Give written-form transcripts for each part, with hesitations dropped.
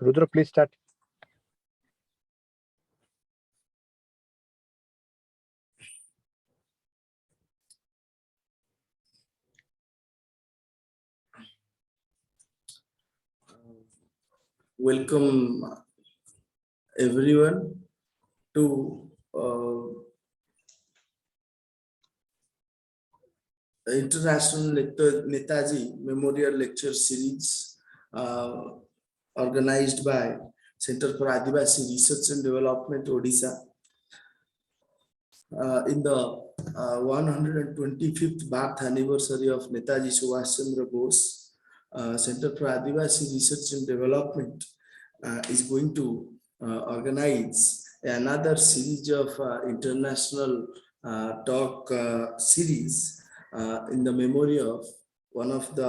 Rudra, please start. Welcome everyone to International Netaji Memorial Lecture Series organized by Center for Adivasi Research and Development, Odisha. In the 125th birth anniversary of Netaji Subhas Chandra Bose, Center for Adivasi Research and Development is going to organize another series of international talk series in the memory of one of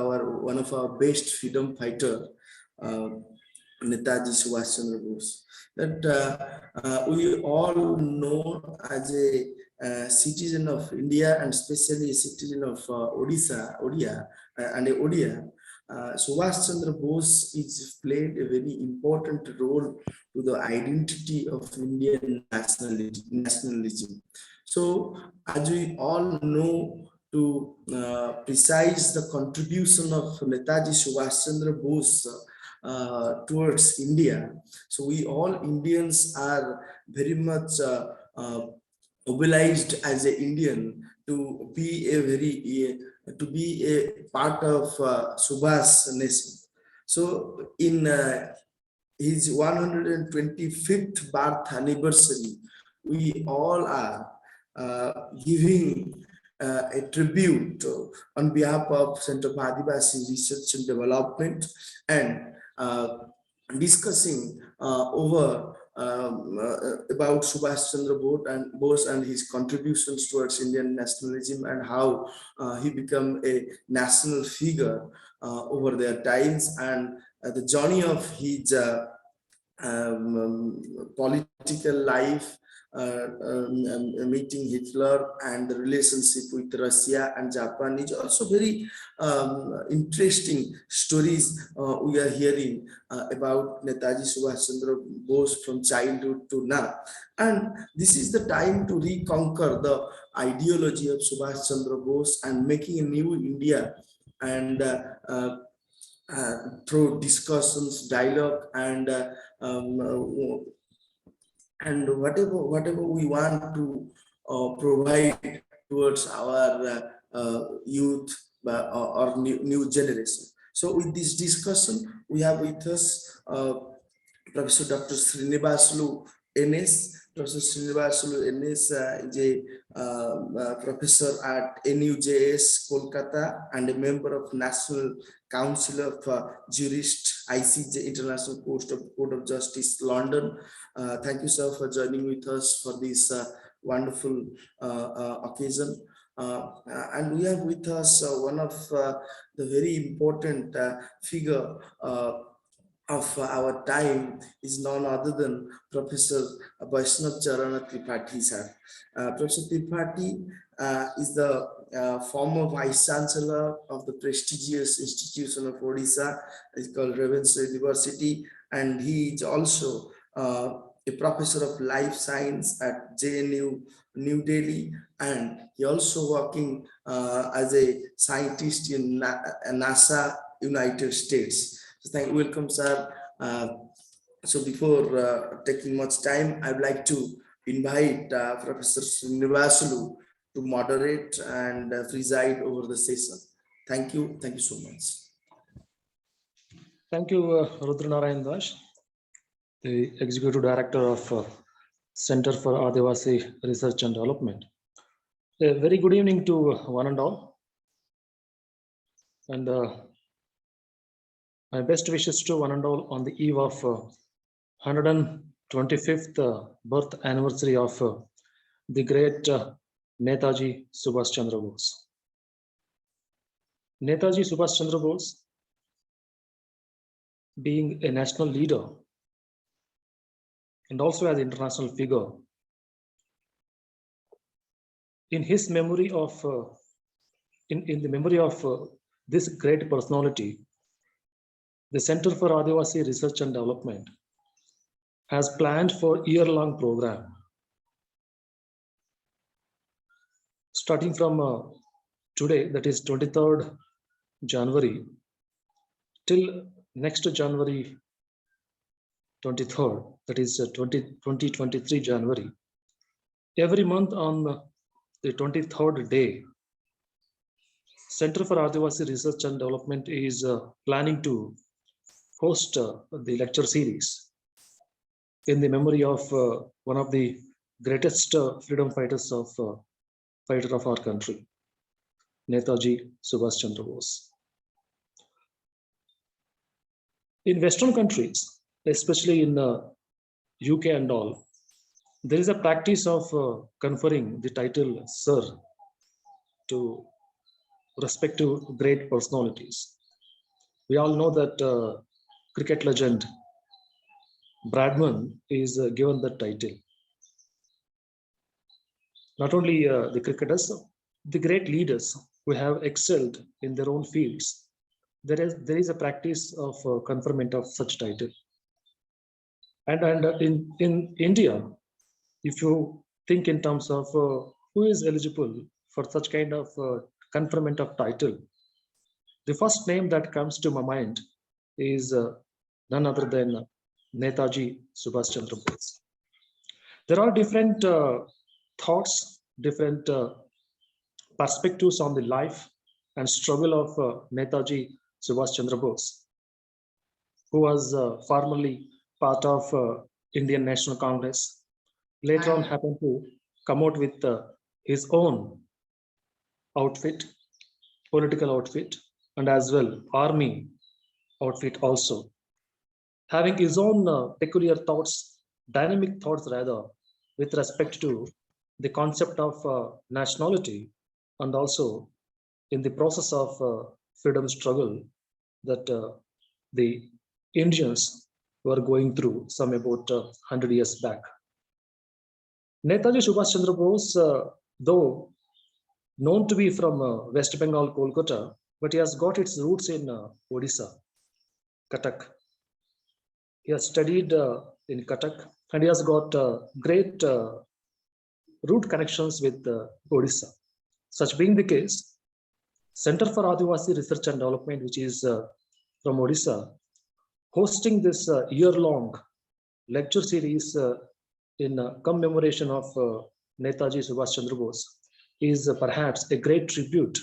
our best freedom fighter, Netaji Subhas Chandra Bose, that we all know as a citizen of India and especially a citizen of Odia, Subhas Chandra Bose is played a very important role to the identity of Indian nationalism. So, as we all know, to precise the contribution of Netaji Subhas Chandra Bose towards India, so we all Indians are very much mobilized as an Indian to be a part of Subhas nation. So in his 125th birth anniversary, we all are giving a tribute on behalf of Center for Adivasi Research and Development and discussing over about Subhas Chandra Bose and his contributions towards Indian nationalism and how he became a national figure over their times, and the journey of his political life, meeting Hitler and the relationship with Russia and Japan is also very interesting stories we are hearing about Netaji Subhas Chandra Bose from childhood to now. And this is the time to reconquer the ideology of Subhas Chandra Bose and making a new India, and through discussions, dialogue, and whatever we want to provide towards our youth or new generation. So with this discussion, we have with us Professor Dr. Sreenivasulu N.S. Professor Sreenivasulu N.S. is a professor at NUJS, Kolkata, and a member of National Council of Jurists, ICJ, International Court of Justice, London. Thank you, sir, for joining with us for this wonderful occasion. And we have with us one of the very important figure of our time is none other than Professor Vaishnav Charana Tripathy, sir. Professor Tripathy is the former Vice Chancellor of the prestigious institution of Odisha. It's called Ravenshaw University, and he is also a professor of life science at JNU, New Delhi, and he also working as a scientist in NASA, United States. So welcome, sir. So before taking much time, I'd like to invite Professor Sreenivasulu to moderate and preside over the session. Thank you so much. Thank you, Rudra Narayan Das, the Executive Director of Center for Adivasi Research and Development. A very good evening to one and all, and my best wishes to one and all on the eve of 125th birth anniversary of the great Netaji Subhas Chandra Bose. Netaji Subhas Chandra Bose, being a national leader and also as an international figure, in his memory of, in the memory of this great personality, the Center for Adivasi Research and Development has planned for year-long program starting from today, that is 23rd January, till next January 23rd, that is 2023 January. Every month on the 23rd day, Center for Adivasi Research and Development is planning to host the lecture series in the memory of one of the greatest freedom fighters of our country, Netaji Subhas Chandra Bose. In Western countries, especially in UK and all, there is a practice of conferring the title Sir to respective great personalities. We all know that cricket legend Bradman is given that title. Not only the cricketers, the great leaders who have excelled in their own fields, there is a practice of conferment of such title. And in India, if you think in terms of who is eligible for such kind of conferment of title, the first name that comes to my mind is none other than Netaji Subhas Chandra Bose. There are different thoughts, different perspectives on the life and struggle of Netaji Subhas Chandra Bose, who was formerly part of Indian National Congress, later on happened to come out with his own outfit, political outfit, and as well army outfit also, having his own peculiar thoughts, dynamic thoughts rather, with respect to the concept of nationality, and also in the process of freedom struggle that the Indians were going through some about 100 years back. Netaji Subhas Chandra Bose, though known to be from West Bengal, Kolkata, but he has got its roots in Odisha, Cuttack. He has studied in Cuttack, and he has got great root connections with Odisha. Such being the case, Center for Adivasi Research and Development, which is from Odisha, hosting this year-long lecture series in commemoration of Netaji Subhas Chandra Bose is perhaps a great tribute,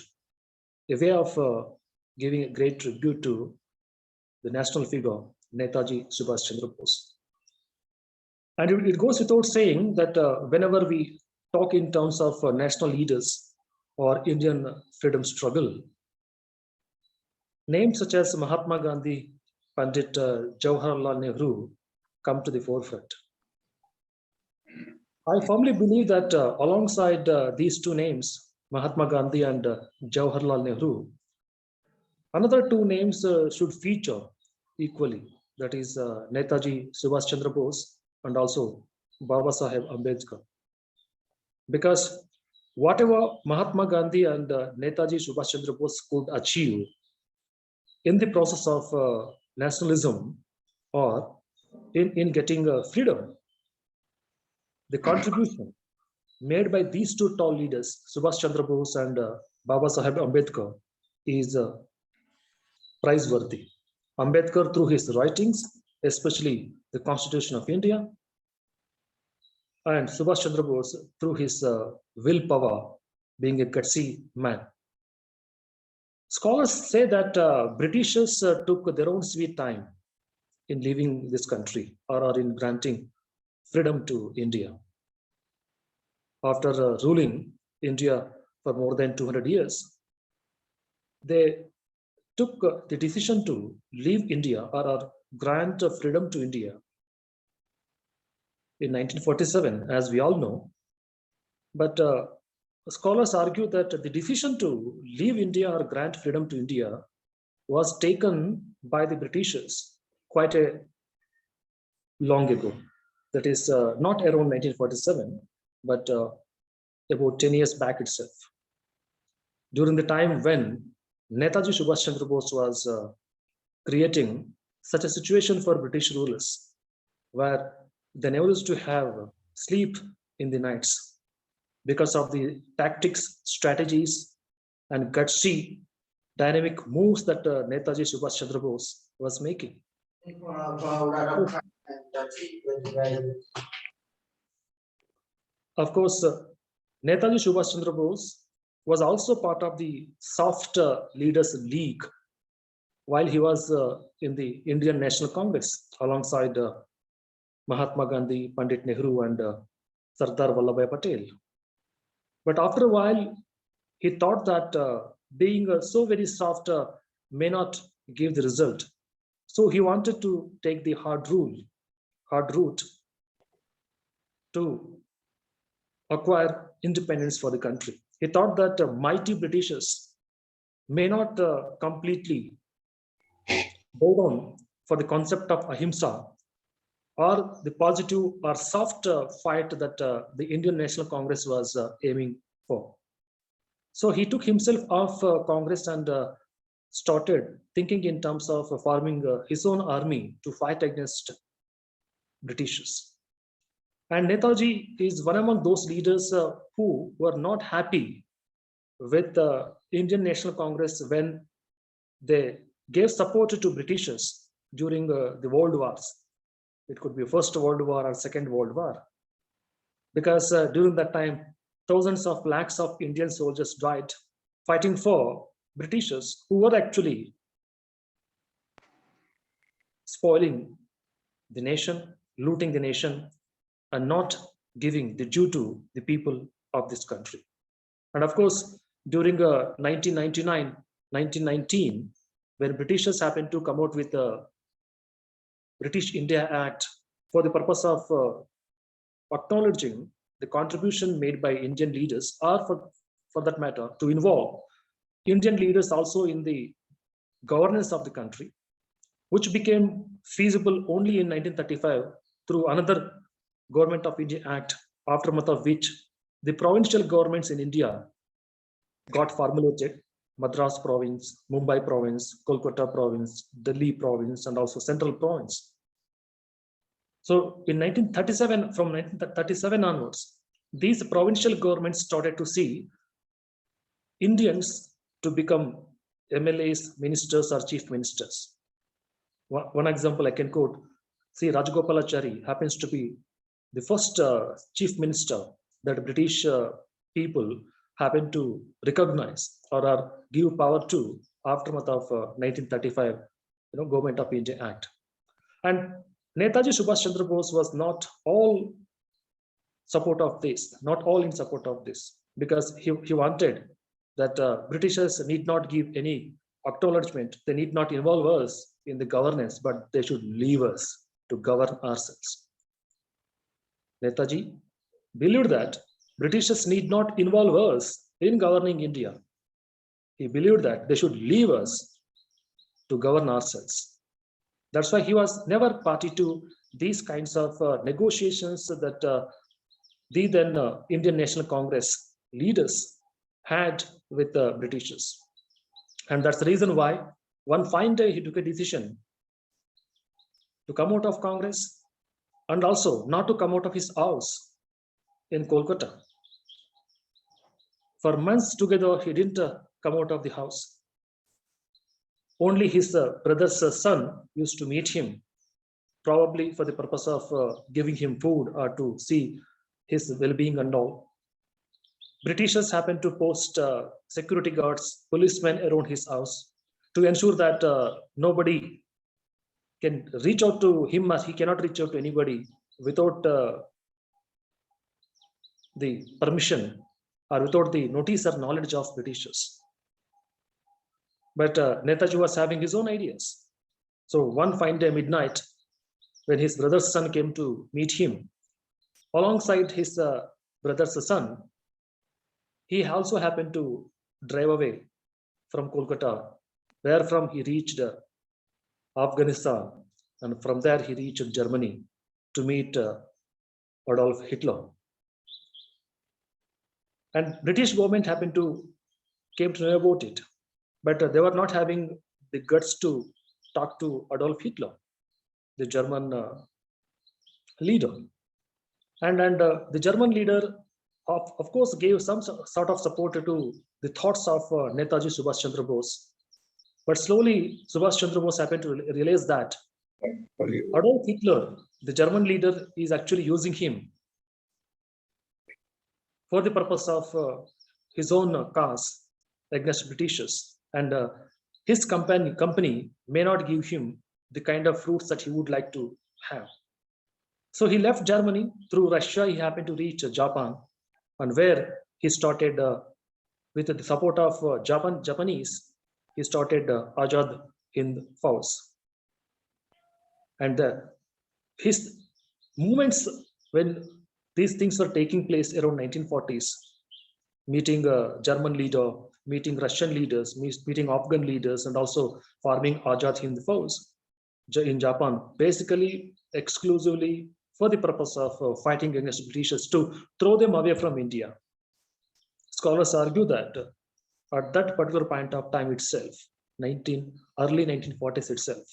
a way of giving a great tribute to the national figure, Netaji Subhas Chandra Bose. And it goes without saying that whenever we talk in terms of national leaders or Indian freedom struggle, names such as Mahatma Gandhi, Pandit Jawaharlal Nehru come to the forefront. I firmly believe that alongside these two names, Mahatma Gandhi and Jawaharlal Nehru, another two names should feature equally, that is Netaji Subhas Chandra Bose and also Baba Saheb Ambedkar. Because whatever Mahatma Gandhi and Netaji Subhas Chandra Bose could achieve in the process of nationalism or in getting freedom, the contribution made by these two tall leaders, Subhas Chandra Bose and Baba Saheb Ambedkar, is praiseworthy. Ambedkar, through his writings, especially the Constitution of India, and Subhas Chandra Bose through his willpower, being a gutsy man. Scholars say that Britishers took their own sweet time in leaving this country or in granting freedom to India. After ruling India for more than 200 years, they took the decision to leave India or grant freedom to India in 1947, as we all know. But scholars argue that the decision to leave India or grant freedom to India was taken by the Britishers quite a long ago. That is not around 1947, but about 10 years back itself. During the time when Netaji Subhas Chandra Bose was creating such a situation for British rulers, where they never used to have sleep in the nights because of the tactics, strategies, and gutsy dynamic moves that Netaji Subhas Chandra Bose was making. Of course, Netaji Subhas Chandra Bose was also part of the soft leaders league while he was in the Indian National Congress alongside Mahatma Gandhi, Pandit Nehru, and Sardar Vallabhbhai Patel. But after a while, he thought that being so very soft may not give the result. So he wanted to take the hard route to acquire independence for the country. He thought that mighty Britishers may not completely bow down for the concept of ahimsa or the positive or soft fight that the Indian National Congress was aiming for. So he took himself off Congress and started thinking in terms of forming his own army to fight against Britishers. And Netaji is one among those leaders who were not happy with the Indian National Congress when they gave support to Britishers during the world wars. It could be First World War or Second World War. Because during that time, thousands of lakhs of Indian soldiers died fighting for Britishers who were actually spoiling the nation, looting the nation, and not giving the due to the people of this country. And of course, during 1999, 1919, when Britishers happened to come out with the British India Act for the purpose of acknowledging the contribution made by Indian leaders, or for that matter, to involve Indian leaders also in the governance of the country, which became feasible only in 1935 through another Government of India Act, aftermath of which the provincial governments in India got formulated: Madras province, Mumbai province, Kolkata province, Delhi province, and also Central province. So in 1937, from 1937 onwards, these provincial governments started to see Indians to become MLAs, ministers, or chief ministers. One example I can quote: see, Rajagopalachari happens to be the first chief minister that British people happened to recognize or give power to aftermath of 1935, Government of India Act. And Netaji Subhas Chandra Bose was not all support of this, not all in support of this, because he wanted that Britishers need not give any acknowledgement, they need not involve us in the governance, but they should leave us to govern ourselves. Netaji believed that Britishers need not involve us in governing India. He believed that they should leave us to govern ourselves. That's why he was never party to these kinds of negotiations that the then Indian National Congress leaders had with the Britishers. And that's the reason why one fine day he took a decision to come out of Congress and also not to come out of his house in Kolkata. For months together, he didn't come out of the house. Only his brother's son used to meet him, probably for the purpose of giving him food or to see his well-being and all. Britishers happened to post security guards, policemen around his house to ensure that nobody can reach out to him, as he cannot reach out to anybody without the permission or without the notice or knowledge of Britishers. But Netaji was having his own ideas. So one fine day midnight, when his brother's son came to meet him, alongside his brother's son, he also happened to drive away from Kolkata, where from he reached Afghanistan, and from there he reached Germany to meet Adolf Hitler. And British government happened to came to know about it, but they were not having the guts to talk to Adolf Hitler, the German leader. And the German leader, of course, gave some sort of support to the thoughts of Netaji Subhas Chandra Bose. But slowly, Subhas Chandra Bose happened to realize that Adolf Hitler, the German leader, is actually using him for the purpose of his own cause against Britishers. And his company may not give him the kind of fruits that he would like to have. So he left Germany. Through Russia, he happened to reach Japan, and where he started, with the support of Japanese, he started Azad Hind Force. And his movements, when these things were taking place around 1940s, meeting a German leader, meeting Russian leaders, meeting Afghan leaders, and also forming Azad Hind Force in Japan, basically exclusively for the purpose of fighting against Britishers to throw them away from India. Scholars argue that at that particular point of time itself, early 1940s itself,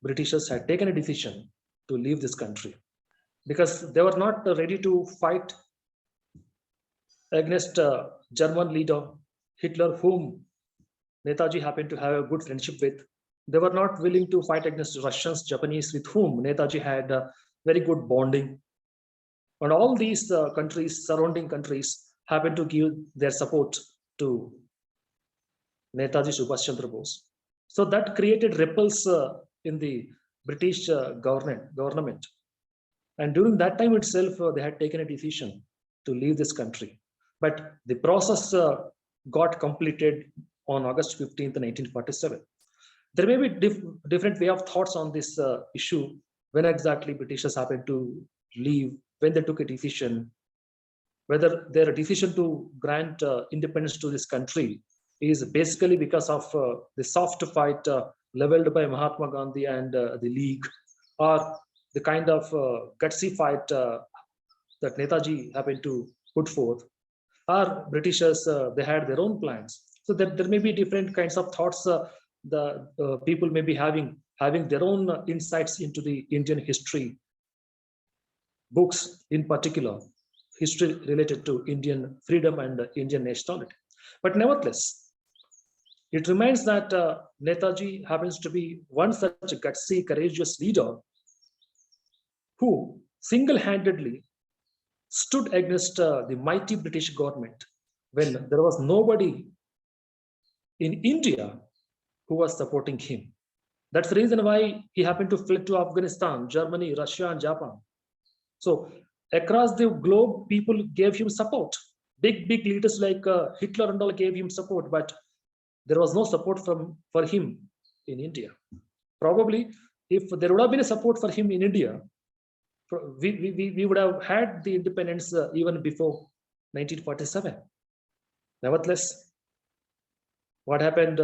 Britishers had taken a decision to leave this country because they were not ready to fight against German leader Hitler, whom Netaji happened to have a good friendship with. They were not willing to fight against Russians, Japanese, with whom Netaji had very good bonding. And all these countries, surrounding countries, happened to give their support to Netaji Subhas Chandra Bose. So that created ripples in the British government. And during that time itself, they had taken a decision to leave this country. But the process got completed on August 15th, 1947. There may be different way of thoughts on this issue, when exactly Britishers happened to leave, when they took a decision, whether their decision to grant independence to this country is basically because of the soft fight leveled by Mahatma Gandhi and the League, or the kind of gutsy fight that Netaji happened to put forth, or Britishers, they had their own plans. So there may be different kinds of thoughts. The people may be having their own insights into the Indian history books, in particular history related to Indian freedom and Indian nationality. But nevertheless, it remains that Netaji happens to be one such gutsy, courageous leader who single-handedly stood against the mighty British government when there was nobody in India who was supporting him. That's the reason why he happened to flee to Afghanistan, Germany, Russia, and Japan. So across the globe, people gave him support. Big leaders like Hitler and all gave him support, but there was no support for him in India. Probably, if there would have been a support for him in India, we would have had the independence even before 1947. Nevertheless, what happened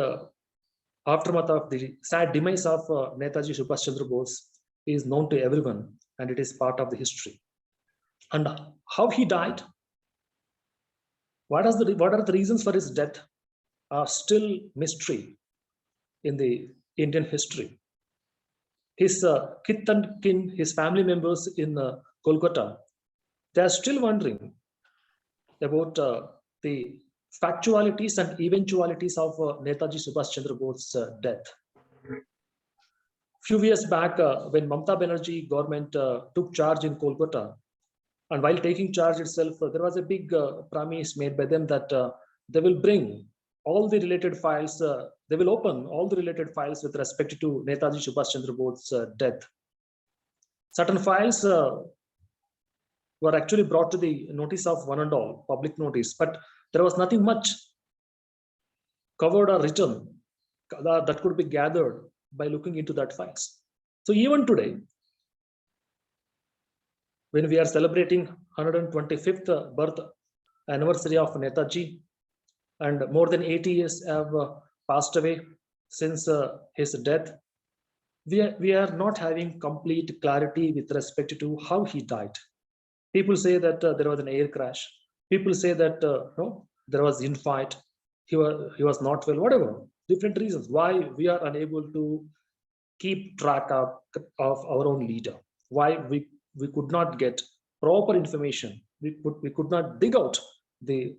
aftermath of the sad demise of Netaji Subhas Chandra Bose is known to everyone, and it is part of the history. And how he died, what are the reasons for his death, are still mystery in the Indian history. His kith and kin, his family members in Kolkata, they are still wondering about the factualities and eventualities of Netaji Subhas Chandra Bose's death. Few years back, when Mamata Banerjee government took charge in Kolkata, and while taking charge itself, there was a big promise made by them that they will bring all the related files, they will open all the related files with respect to Netaji Subhas Chandra Bose's death. Certain files were actually brought to the notice of one and all, public notice, but there was nothing much covered or written that could be gathered by looking into that files. So even today, when we are celebrating 125th birth anniversary of Netaji, and more than 80 years have passed away since his death, we are not having complete clarity with respect to how he died. People say that there was an air crash. People say that no, there was infight. He was not well, whatever. different reasons why we are unable to keep track of our own leader, why we could not get proper information, we could not dig out the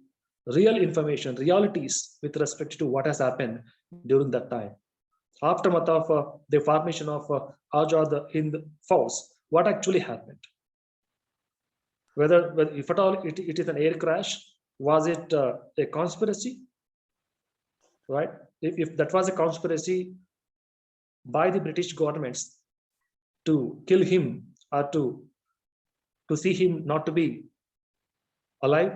real information, realities with respect to what has happened during that time. Aftermath of the formation of Azad Hind Force, what actually happened? Whether if at all it is an air crash, was it a conspiracy? Right? If that was a conspiracy by the British governments to kill him or to see him not to be alive,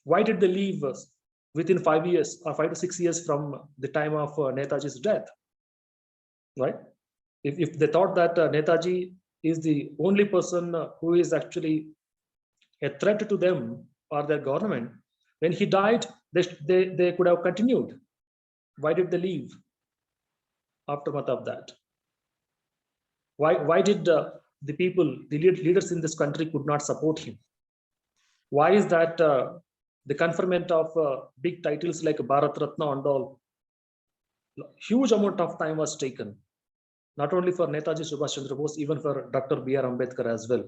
why did they leave us within 5 years or 5 to 6 years from the time of Netaji's death? Right? If they thought that Netaji is the only person who is actually a threat to them or their government, when he died, they could have continued. Why did they leave aftermath of that? Why did the people, the leaders in this country could not support him? Why is that the conferment of big titles like Bharat Ratna and all, huge amount of time was taken, not only for Netaji Subhas Chandra Bose, even for Dr. B.R. Ambedkar as well.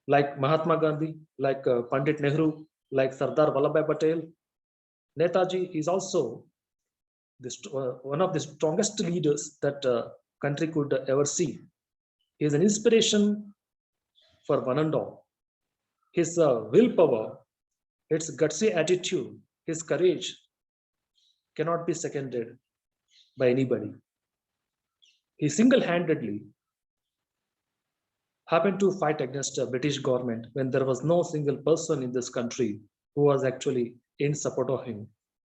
Like Mahatma Gandhi, like Pandit Nehru, like Sardar Vallabhbhai Patel, Netaji is also one of the strongest leaders that country could ever see. He is an inspiration for one and all. His willpower, its gutsy attitude, his courage cannot be seconded by anybody. He single-handedly happened to fight against the British government when there was no single person in this country who was actually in support of him.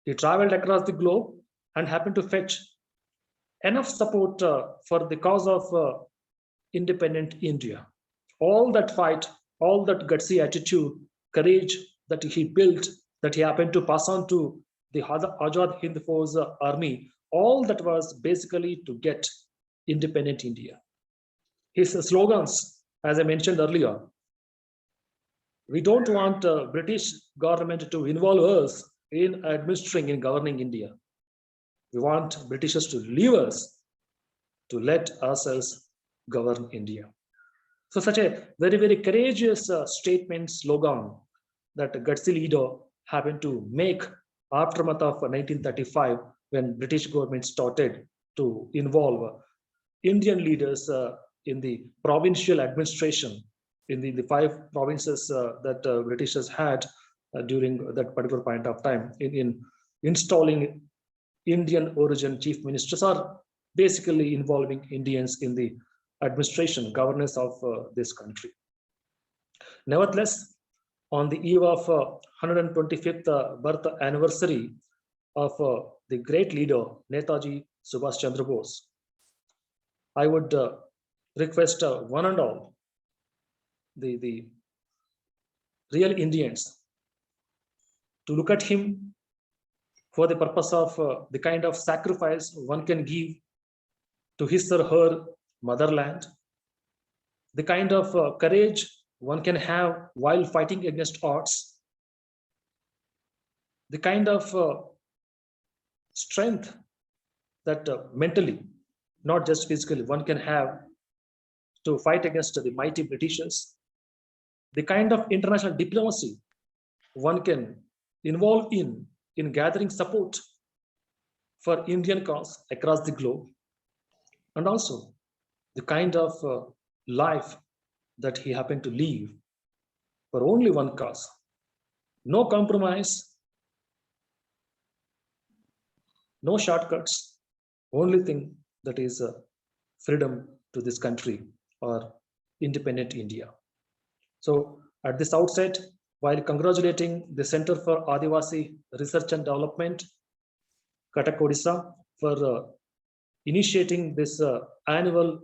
He traveled across the globe and happened to fetch enough support for the cause of independent India. All that fight, all that gutsy attitude, courage that he built, that he happened to pass on to the Azad Hind Force army, all that was basically to get independent India. His slogans, as I mentioned earlier, we don't want British government to involve us in administering, in governing India. We want Britishers to leave us, to let ourselves govern India. So such a very, very courageous statement, slogan that a gutsy leader happened to make aftermath of 1935, when British government started to involve Indian leaders in the provincial administration in the 5 provinces that Britishers had during that particular point of time in installing Indian origin chief ministers, are basically involving Indians in the administration, governance of this country. Nevertheless, on the eve of 125th birth anniversary of the great leader Netaji Subhas Chandra Bose, I would request one and all the real Indians to look at him for the purpose of the kind of sacrifice one can give to his or her motherland, the kind of courage one can have while fighting against odds, the kind of strength that mentally, not just physically, one can have to fight against the mighty Britishers, the kind of international diplomacy one can involve in gathering support for Indian cause across the globe, and also the kind of life that he happened to live for only one cause. No compromise, no shortcuts, only thing that is freedom to this country or independent India. So at this outset, while congratulating the Center for Adivasi Research and Development, Cuttack, Odisha, for initiating this annual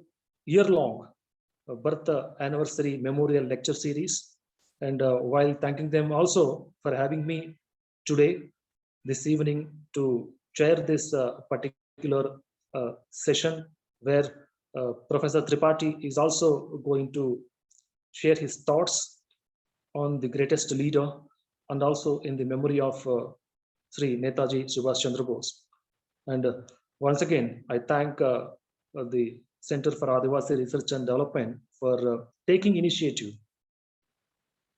year-long birth anniversary memorial lecture series, and while thanking them also for having me today, this evening, to chair this particular session, where Professor Tripathy is also going to share his thoughts on the greatest leader, and also in the memory of Sri Netaji Subhas Chandra Bose. And once again, I thank the Center for Adivasi Research and Development for taking initiative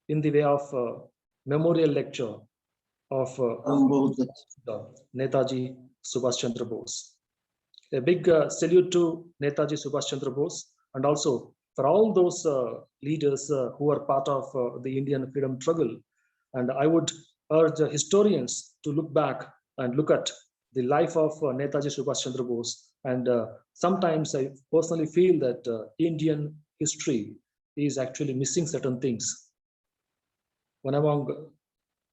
in the way of memorial lecture of Netaji Subhas Chandra Bose. A big salute to Netaji Subhas Chandra Bose, and also for all those leaders who are part of the Indian freedom struggle. And I would urge historians to look back and look at the life of Netaji Subhas Chandra Bose. And sometimes I personally feel that Indian history is actually missing certain things. One among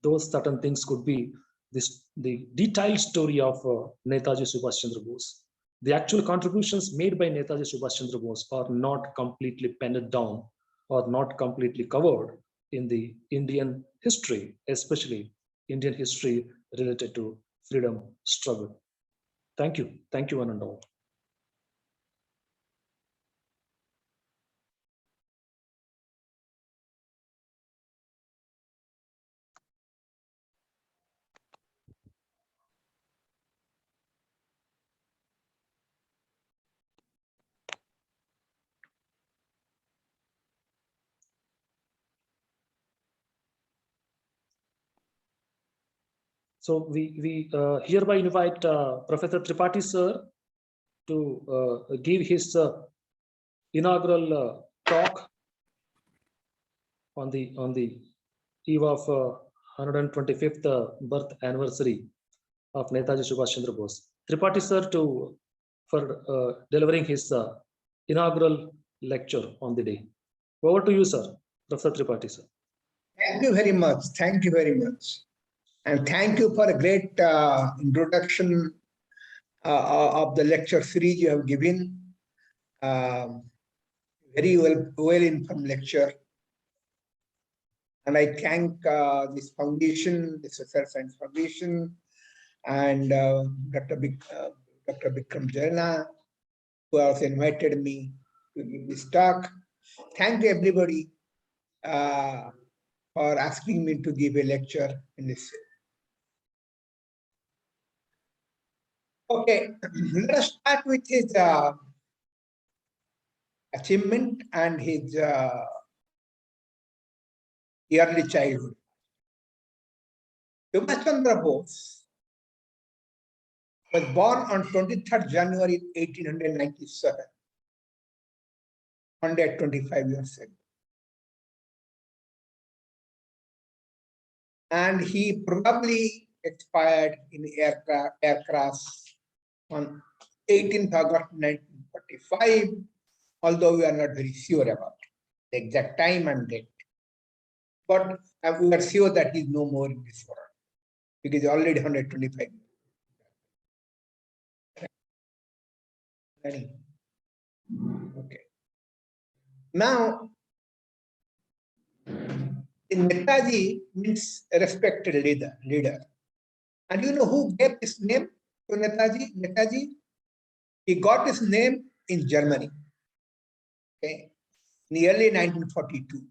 those certain things could be the detailed story of Netaji Subhas Chandra Bose. The actual contributions made by Netaji Subhas Chandra Bose are not completely penned down or not completely covered in the Indian history, especially Indian history related to freedom struggle. Thank you. Thank you, one and all. So we hereby invite Professor Tripathy sir to give his inaugural talk on the eve of 125th birth anniversary of Netaji Subhas Chandra Bose. Tripathy sir for delivering his inaugural lecture on the day. Over to you, sir, Professor Tripathy sir. Thank you very much. Thank you very much. And thank you for a great introduction of the lecture series you have given. Very well informed lecture. And I thank this foundation, the Social Science Foundation, and Dr. Bikram Jaina, who also invited me to give this talk. Thank you, everybody, for asking me to give a lecture in this. Okay, let us start with his achievement and his early childhood. Subhas Chandra Bose was born on 23rd January 1897, only 25 years old. And he probably expired in aircraft on 18th August 1945, although we are not very sure about the exact time and date. But we are sure that he is no more in this world, because he is already 125. Okay. Now, Netaji means a respected leader. And you know who gave this name to Netaji? Netaji, he got his name in Germany, okay, in the early 1942.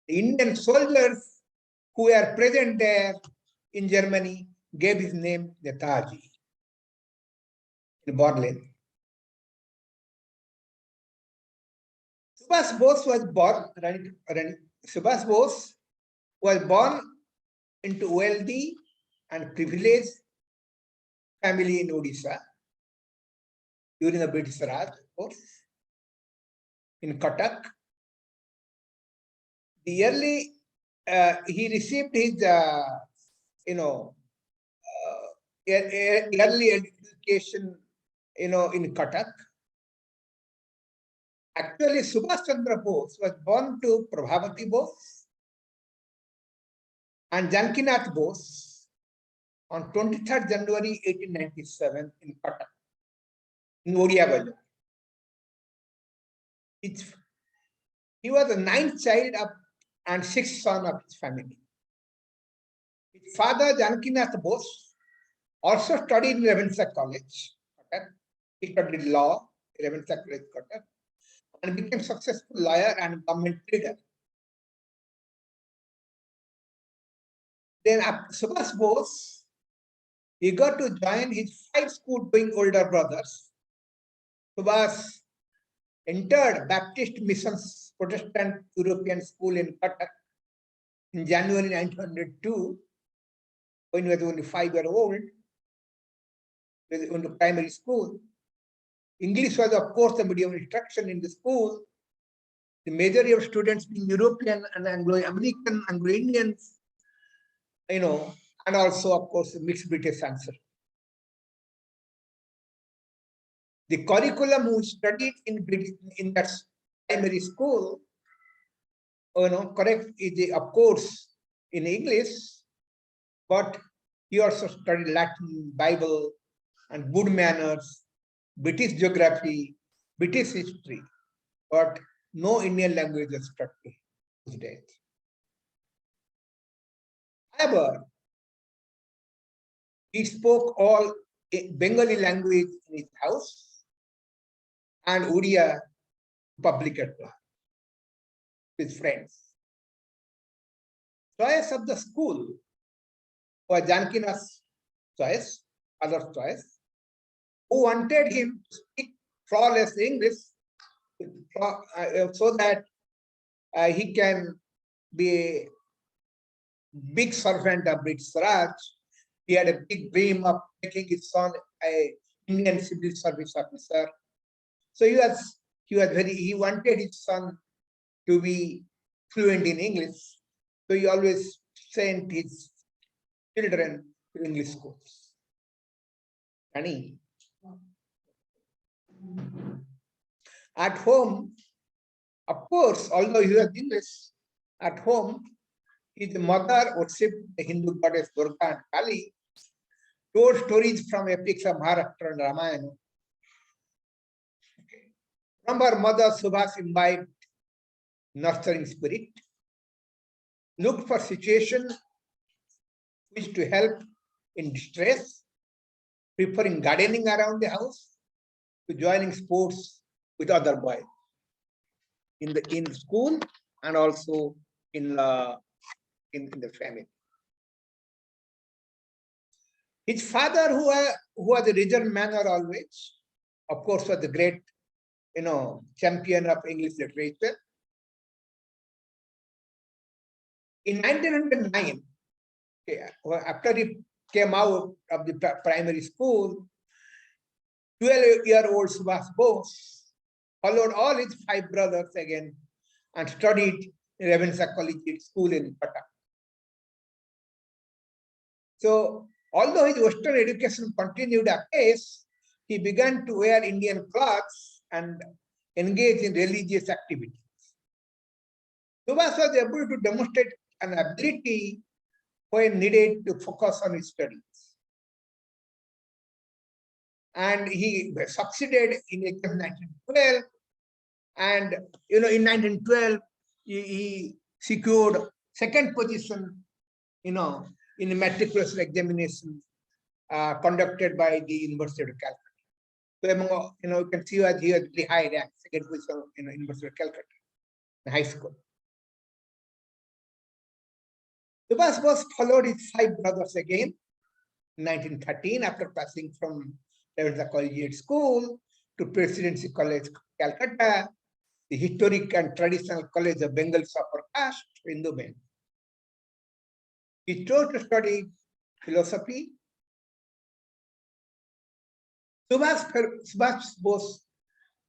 The Indian soldiers who were present there in Germany gave his name Netaji in Berlin. Subhas Bose was born into wealthy and privileged family in Odisha during the British Raj, of course, in Cuttack. The early he received his early education in Cuttack. Actually, Subhas Chandra Bose was born to Prabhavati Bose and Jankinath Bose on 23rd January 1897 in Cuttack, in Odia Bazaar. He was the ninth child and sixth son of his family. His father, Jankinath Bose, also studied in Ravenshaw College, Cuttack. He studied law in Ravenshaw College, Cuttack, and became a successful lawyer and government leader. Then after Subhas Bose, he got to join his 5 school-going older brothers. Subhas entered Baptist Mission's Protestant European School in Cuttack in January 1902, when he was only 5 years old, in the primary school. English was, of course, the medium of instruction in the school. The majority of students being European and Anglo-American, Anglo-Indians, and also, of course, mixed British answer. The curriculum we studied in that primary school, correct, is of course in English, but he also studied Latin, Bible, and good manners, British geography, British history, but no Indian language was taught to his days. However, he spoke all Bengali language in his house and Odia public at with friends. Choice of the school was Jankina's choice, other choice, who wanted him to speak flawless English so that he can be a big servant of British Raj. He had a big dream of making his son an Indian civil service officer. So he wanted his son to be fluent in English. So he always sent his children to English schools. At home, of course, although he was English, at home, his mother worshipped the Hindu goddess Durga and Kali, told stories from epics of Maharashtra and Ramayana. From her mother, Subhas imbibed nurturing spirit, looked for situations which to help in distress, preferring gardening around the house to joining sports with other boys in school and also in the family. His father, who was a rigid manner always, of course, was the great, champion of English literature. In 1909, after he came out of the primary school, 12-year-old Subhas Bose followed all his 5 brothers again and studied in Ravenshaw Collegiate School in Cuttack. So, although his Western education continued apace, he began to wear Indian clothes and engage in religious activities. Subhas was able to demonstrate an ability when needed to focus on his studies. And he succeeded in 1912. And in 1912, he secured second position, in a matriculation examination conducted by the University of Calcutta. So, you can see that he had very high rank, second position in University of Calcutta, in high school. Subhas Bose followed his 5 brothers again in 1913 after passing from Ravenshaw Collegiate School to Presidency College, Calcutta, the historic and traditional college of Bengal's upper caste, Hindu men. He chose to study philosophy. Subhas Bose's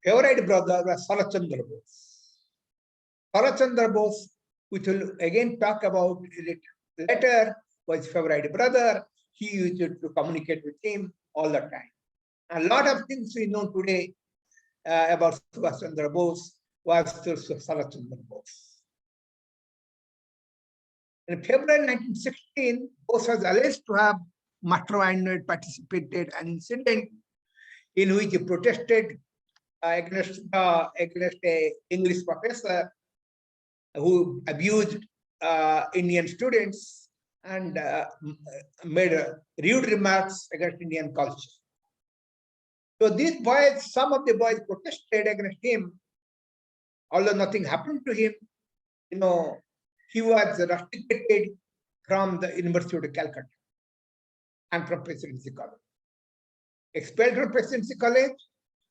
favorite brother was Chandra Bose. Chandra Bose, which will again talk about later, was his favorite brother. He used to communicate with him all the time. A lot of things we know today about Subhas Chandra Bose was through Chandra Bose. In February 1916, Bose was alleged to have masterminded participated in an incident in which he protested against an English professor who abused Indian students and made rude remarks against Indian culture. So these boys, some of the boys protested against him, although nothing happened to him. He was rusticated from the University of Calcutta and from Presidency College. Expelled from Presidency College,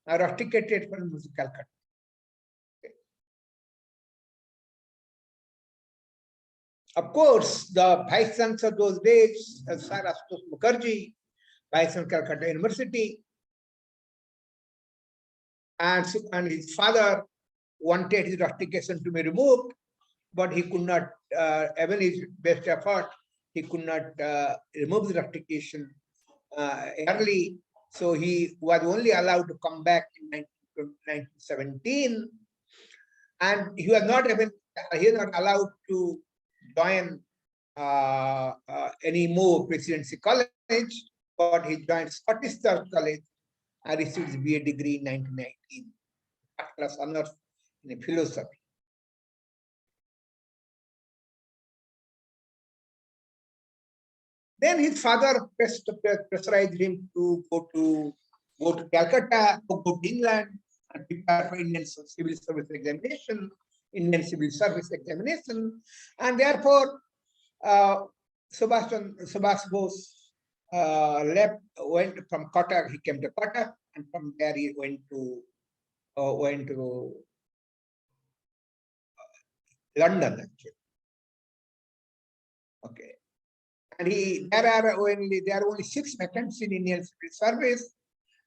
rusticated from University of Calcutta. Of course, the Vice Chancellor those days, Sir Ashutosh Mukherjee, Vice Chancellor Calcutta University, and his father wanted his rustication to be removed, but he could not, even his best effort, he could not remove the rustication early. So he was only allowed to come back in 1917, and he was not allowed to join any more Presidency College, but he joined Scottish Church College and received his BA degree in 1919, first class honors in philosophy. Then his father pressurized him to go to Calcutta, go to England, and prepare for Indian civil service examination, and therefore Subhas Bose went from Cuttack. He came to Cuttack, and from there he went to London actually. Okay. And there are only 6 vacancies in Indian civil service,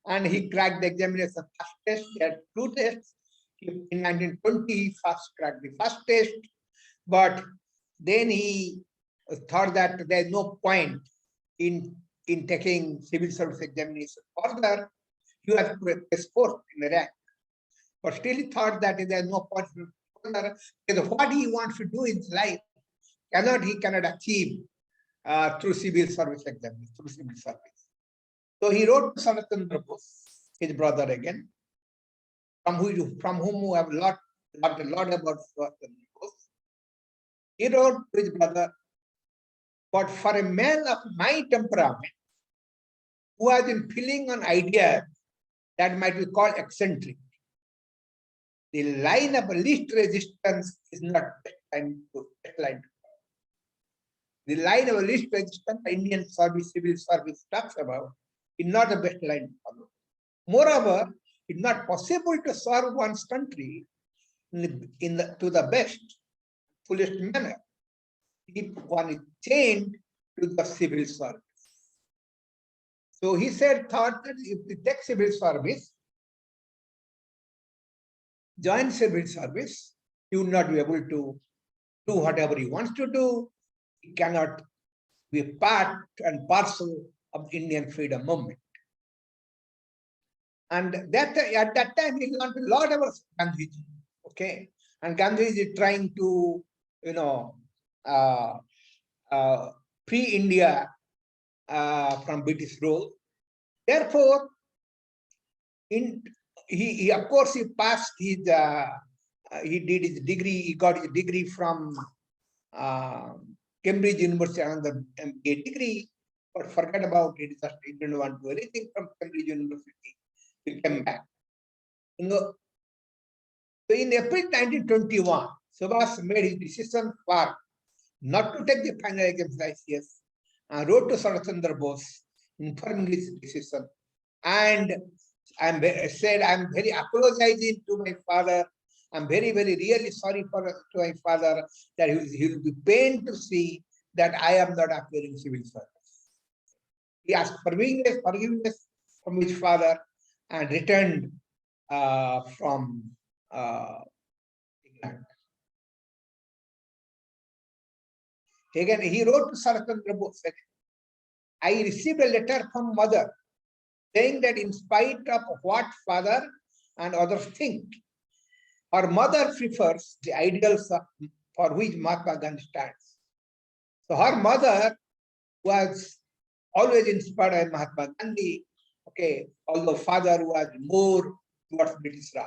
and he cracked the examination first test. There are 2 tests. In 1920, he first cracked the first test, but then he thought that there is no point in taking civil service examination further. You have to press 4th in the rank, but still he thought that there is no point further, because what he wants to do in his life he cannot achieve through civil service examination, through civil service. So he wrote to Chandra Bose, his brother again, from whom we have learned a lot about Chandra Bose. He wrote to his brother, but for a man of my temperament, who has been feeling on ideas that might be called eccentric, the line of least resistance is not best line to follow. The line of least resistance Indian civil service talks about is not the best line to follow. Moreover, it's not possible to serve one's country to the best, fullest manner if one is chained to the civil service. So he thought that if we take civil service, join civil service, he would not be able to do whatever he wants to do. He cannot be part and parcel of the Indian freedom movement. And at that time, he learned a lot about Gandhiji. Okay, and Gandhiji is trying to, free India from British rule. Therefore, he of course he passed his he did his degree. He got his degree from Cambridge University, another MBA degree, but forget about it. He didn't want to do anything from Cambridge University. He came back. So in April 1921, Subhas made his decision for not to take the final exams ICS, and wrote to Sir Chandra Bose informing his decision, and said, I'm very apologizing to my father. I'm very, very really sorry to my father that he will be pained to see that I am not appearing civil service. He asked forgiveness from his father and returned from England. Again, he wrote to Sir Chandra Bose, I received a letter from mother saying that in spite of what father and others think, her mother prefers the ideals for which Mahatma Gandhi stands. So her mother was always inspired by Mahatma Gandhi, okay, although father was more towards British Raj.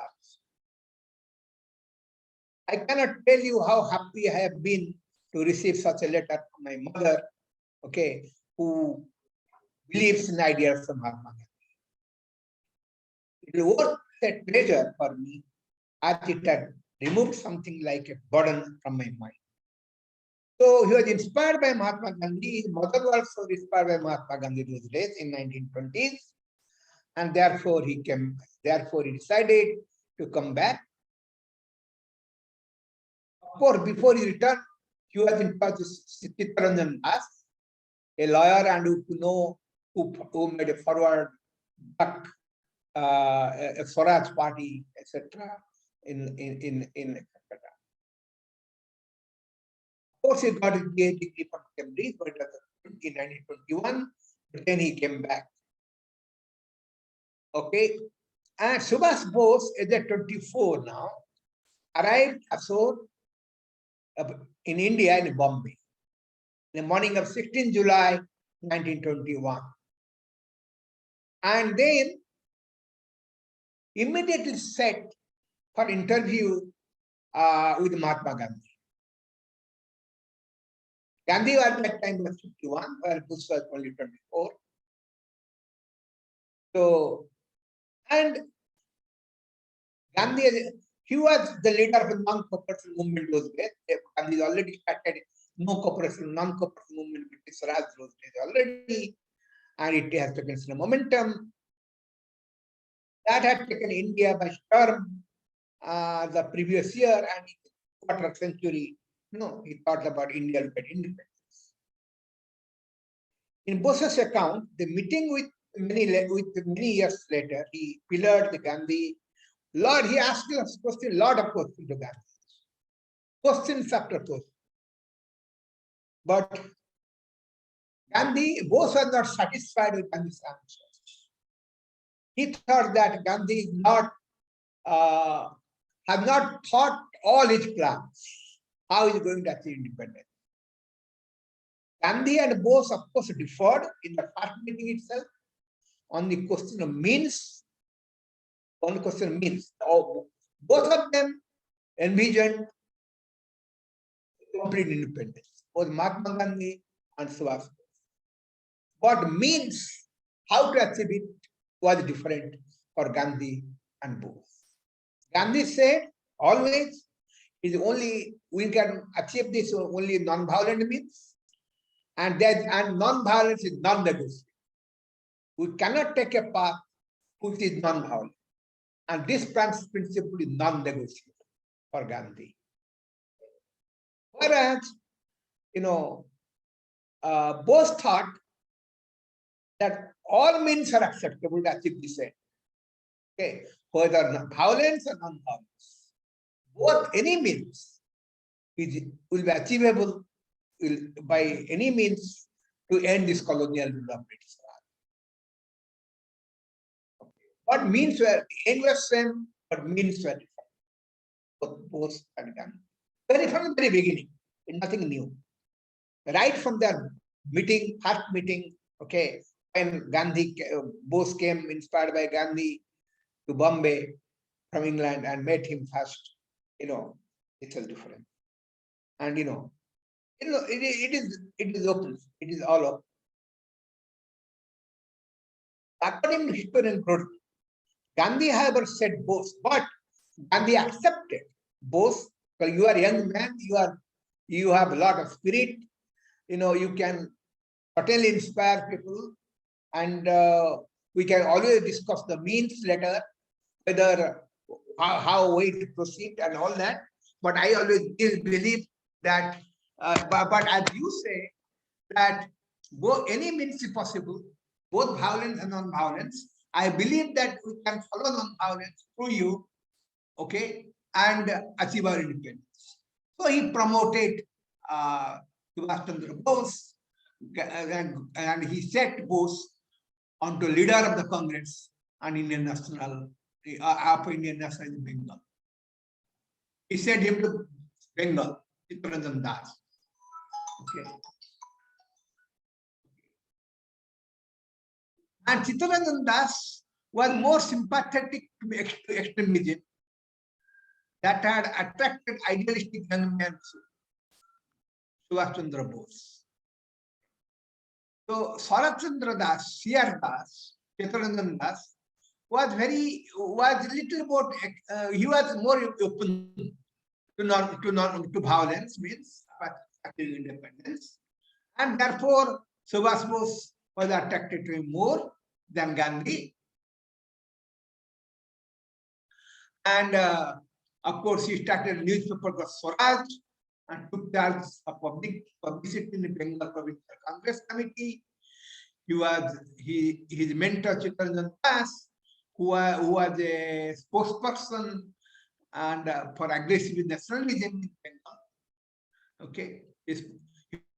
I cannot tell you how happy I have been to receive such a letter from my mother, okay, who believes in ideas of Mahatma Gandhi. It was a pleasure for me as it had removed something like a burden from my mind. So he was inspired by Mahatma Gandhi. His mother was also inspired by Mahatma Gandhi those days in 1920s. And therefore he decided to come back. Of course, before he returned, he was in touch with Chittaranjan Das, a lawyer and who made a forward buck, a Swaraj party, etc. in Kolkata. Of course, he got his PhD degree from Cambridge, but in 1921, but then he came back. Okay, and Subhas Bose is at 24 now, arrived ashore in India, in Bombay, in the morning of 16 July 1921. And then immediately set for interview with Mahatma Gandhi. Gandhi was at that time was 51, while Bose was only 24. So, and Gandhi, he was the leader of the non-cooperation movement those days. Gandhi already started non-cooperation movement with Swaraj those days already, and it has taken some momentum. That had taken India by storm the previous year, and quarter century, he thought about India to get independence. In Bose's account, the meeting with many years later, he pillared the Gandhi. Lord, he asked us question, lot of questions to Gandhi. Questions after questions. But Bose was not satisfied with Gandhi's answers. He thought that Gandhi is not have not thought all his plans. How is he going to achieve independence? Gandhi and Bose, of course, differed in the first meeting itself on the question of means. On the question of means. Both of them envisioned complete independence, both Mahatma Gandhi and Subhas Bose. What means, how to achieve it, was different for Gandhi and Bose. Gandhi said always, we can achieve this only non-violent means, and non-violence is non-negotiable. We cannot take a path which is non-violent, and this principle is non-negotiable for Gandhi. Whereas, Bose thought that all means are acceptable to achieve this end. Okay, whether violence or non-violence, both any means will be achievable by any means to end this colonial rule of British Raj. What means were the end was same, but means were different. Both Bose and Gandhi. From the very beginning, nothing new. Right from their first meeting, okay, when Bose came inspired by Gandhi to Bombay from England and met him first, it was different. And it is open. It is all open. According to historian Prof, Gandhi, however, said Bose, but Gandhi accepted Bose. Well, you are a young man. You have a lot of spirit. You can certainly inspire people, and we can always discuss the means later, whether how we to proceed and all that. But I always believe that, but as you say, that any means is possible, both violence and non-violence. I believe that we can follow non-violence through you, okay, and achieve our independence. So he promoted Subhas Chandra Bose, and he set Bose onto leader of the Congress and Indian National, Indian National in Bengal. He sent him to Bengal, Chittaranjan Das. Okay. And Chittaranjan Das was more sympathetic to extremism that had attracted idealistic young men, Subhas Chandra Bose. So Swaraj Chandra Das, C.R. Das, Chittaranjan Das, was little more, he was more open to violence means, achieve independence. And therefore, Subhas Bose was attracted to him more than Gandhi. And of course, he started a newspaper called Swaraj and took charge of public publicity in the Bengal Provincial Congress Committee. His mentor Chittaranjan Das, who was a spokesperson and for aggressive nationalism in Bengal. Okay, he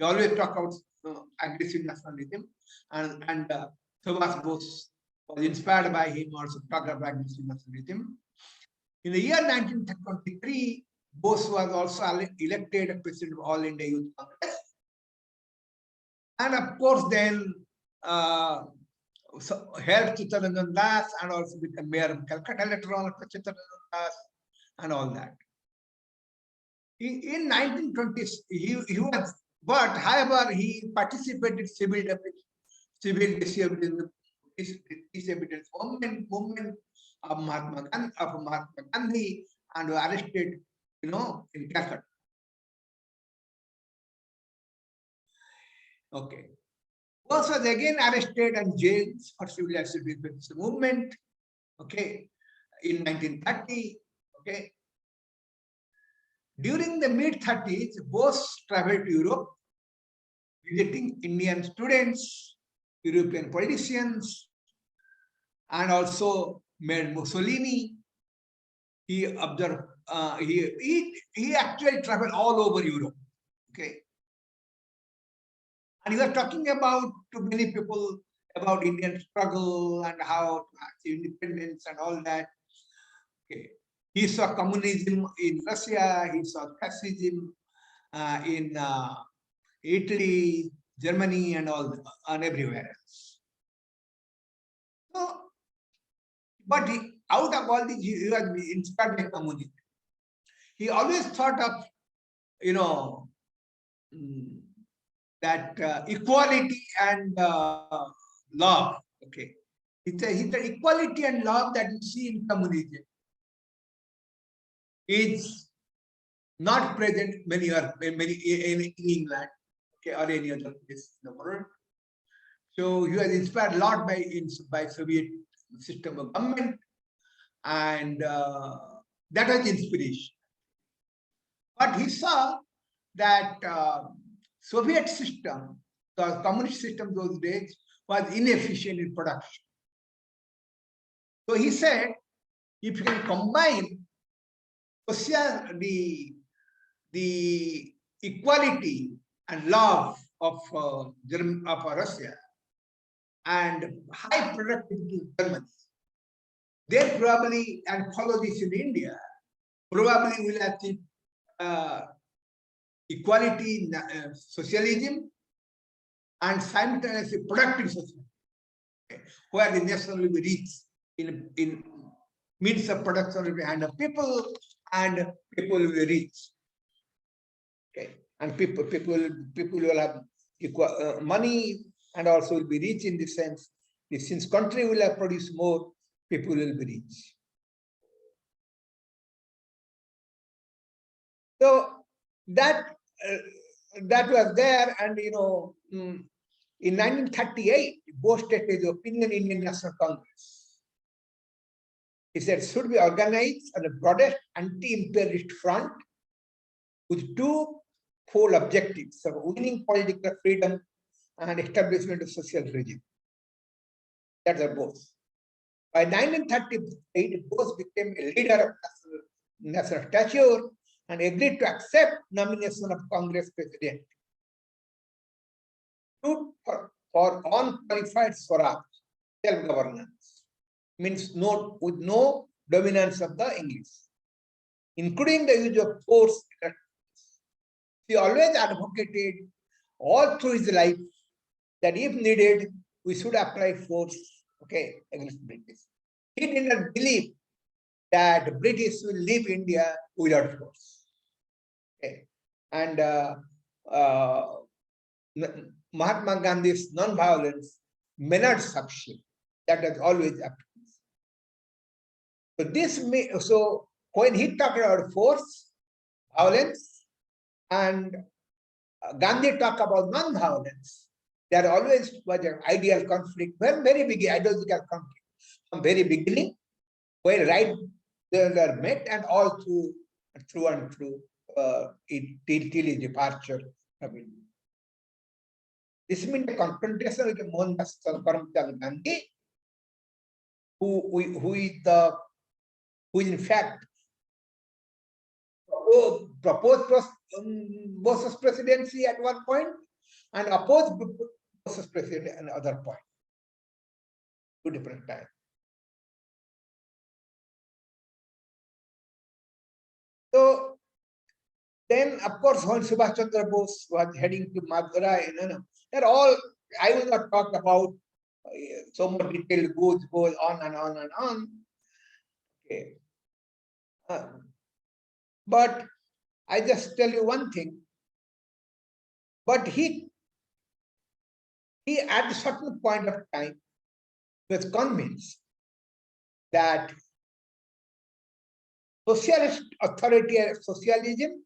always talk about aggressive nationalism, and Subhas Bose was inspired by him also to talk about aggressive nationalism. In the year 1923, Bose was also elected president of All India Youth Congress. And of course, then helped Chittaranjan Das and also became mayor of Calcutta later on after Chittaranjan Das and all that. In 1920s, he was, but however, he participated in civil disobedience movement of Mahatma Gandhi, and was arrested, in Calcutta. Okay. Bose was again arrested and jailed for civil disobedience movement. Okay, in 1930. Okay. During the mid-30s, Bose traveled to Europe, visiting Indian students, European politicians, and also met Mussolini. He observed. He actually traveled all over Europe. Okay, and he was talking about to many people about Indian struggle and how to achieve independence and all that. Okay. He saw communism in Russia, he saw fascism in Italy, Germany, and everywhere else. So, but out of all these, he was inspired by communism. He always thought of, that equality and love. Okay, he said equality and love that you see in communism is not present in England, okay, or any other place in the world. So he was inspired a lot by Soviet system of government, and that was inspiration. But he saw that Soviet system, the communist system those days, was inefficient in production. So he said, if you can combine the equality and love of Russia and high productivity in Germany, then probably, and follow this in India, probably will achieve equality in socialism and simultaneously productive society, okay, where the nation will be rich in means of production will be hand of people, and people will be rich. Okay, and people will have equal money and also will be rich in the sense. Since country will have produced more, people will be rich. So that was there, and in 1938, Bose stated his opinion in Indian National Congress. He said, should be organized on a broadest anti-imperialist front with two-fold objectives of winning political freedom and establishment of social regime. That's a Bose. By 1938, Bose became a leader of national stature and agreed to accept nomination of Congress president. Stood for unqualified Swaraj, self-governance, means with no dominance of the English, including the use of force. He always advocated all through his life that if needed, we should apply force, okay, against British. He did not believe that British will leave India without force. Okay. And Mahatma Gandhi's non-violence may not succeed. That has always happened. So when he talked about force, violence, and Gandhi talked about non-violence. There always was an ideal conflict, when very big ideological conflict from very beginning, where right they were met and all through and through till his departure from India. This means a confrontation with Mohandas Karamchand Gandhi, who in fact proposed Bose's presidency at one point and opposed Bose's presidency at another point. Two different times. So then, of course, when Subhas Chandra Bose was heading to Madurai, they're all, I will not talk about so much detail, goes on and on and on. Okay. But I just tell you one thing. But he at a certain point of time was convinced that socialist socialism